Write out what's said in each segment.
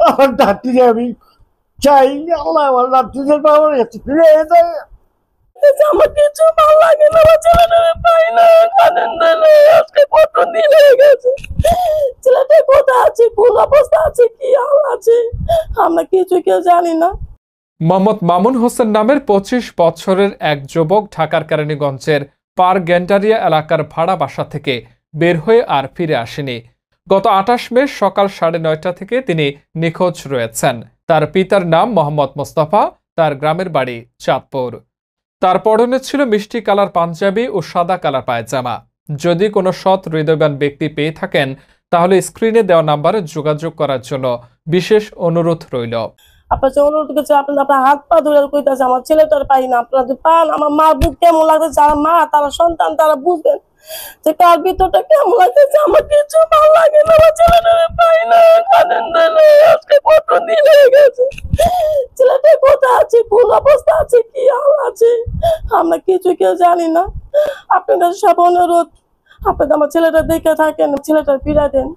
আমার নাতিরে আমি চাই, আল্লাহ আমার নাতিদের বাবার কাছে ফিরে যায়। আমার কিছু ভালো লাগে না, আমার ছেলেটারে পাই না, কানেন দেনে আজকে কত দিন হয়ে গেছে। ছেলেটা কোথায় আছে, কোন অবস্থা আছে, কি হাল আছে, আমরা কিছু কেউ জানি না। মোহাম্মদ মামুন হোসেন নামের 25 বছরের এক যুবক ঢাকার কেরানীগঞ্জের পারগেন্টারিয়া এলাকার ভাড়া বাসা থেকে বের হয়ে আর ফিরে আসেনি। গত 28 মে সকাল 9:30 থেকে তিনি নিখোঁজ রয়েছেন। তার পিতার নাম মোহাম্মদ মোস্তফা, তার গ্রামের বাড়ি চাঁদপুর। তার পরনে ছিল মিষ্টি কালার পাঞ্জাবি ও সাদা কালার পায়জামা। যদি কোনো সৎ হৃদয়বান ব্যক্তি পেয়ে থাকেন তাহলে স্ক্রিনে দেওয়া নাম্বারে যোগাযোগ করার জন্য বিশেষ অনুরোধ রইল। আপনার কাছে অনুরোধ করছি, আপনার হাত পা ধরে কইতাছে আমার ছেলেটার পাই না, আপনারা যদি পান আমার মার বুক কেমন লাগতেছে, যারা মা তারা সন্তান তারা বুঝবেন যে কার ভিতরটা কেমন লাগতেছে। আমার কিছু ভালো লাগে না, আমার ছেলেটারে পাই না, কানেন দেনে আজকে কত দিন হয়ে গেছে। ছেলেটা কোথায় আছে, কোন অবস্থা আছে, কি হাল আছে, আমরা কিছু কেউ জানি না। আপনার কাছে সব অনুরোধ, আপনাদের আমার ছেলেটা দেখে থাকেন, ছেলেটার ফিরা দেন।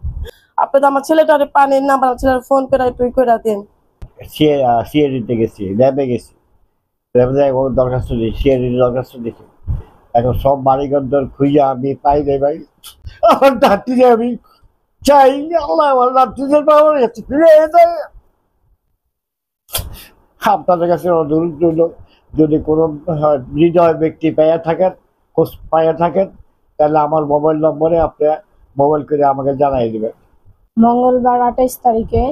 আপনাদের আমার ছেলেটারে পানির নাম্বার আমার ছেলের ফোন করে তুই করে দেন। সিআইডিতে গেছি, ল্যাবে গেছি, ল্যাবে যাই ওর দরখাস্ত দিই, সিআইডির দরখাস্ত দিয়েছি। এখন সব বাড়িঘর খুঁজে আমি পাই নাই ভাই। আমার নাতিরে আমি চাই, আল্লাহ আমার নাতিদের বাবার কাছে ফিরে যায়। আপনাদের কাছে অনুরোধ রইল, যদি কোনো হৃদয় ব্যক্তি পাইয়া থাকেন, খোঁজ পাইয়া থাকেন, তাহলে আমার মোবাইল নম্বরে আপনি মোবাইল করে আমাকে জানাই দেবেন। মঙ্গলবার 28 তারিখে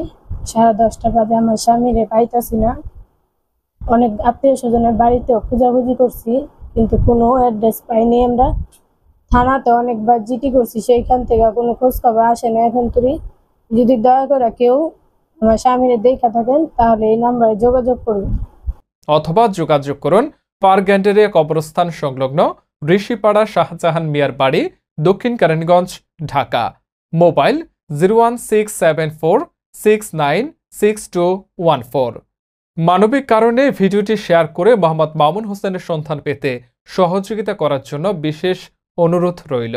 10:30 বাজে আমার স্বামীরে পাইতাছি না। অনেক আত্মীয় স্বজনের বাড়িতেও খোঁজাখুঁজি করছি, কিন্তু কোনো অ্যাড্রেস পাইনি। আমরা থানাতে অনেকবার জিডি করছি, সেইখান থেকে কোনো খোঁজ খবর আসে না এখন তুই। যদি দয়া করে কেউ আমার স্বামীরে দেখা থাকেন তাহলে এই নাম্বারে যোগাযোগ করবেন, অথবা যোগাযোগ করুন পারগেন্টারিয়া কবরস্থান সংলগ্ন ঋষিপাড়া শাহজাহান মিয়ার বাড়ি, দক্ষিণ কেরানীগঞ্জ, ঢাকা। মোবাইল 01674696214। মানবিক কারণে ভিডিওটি শেয়ার করে মোহাম্মদ মামুন হোসেনের সন্ধান পেতে সহযোগিতা করার জন্য বিশেষ অনুরোধ রইল।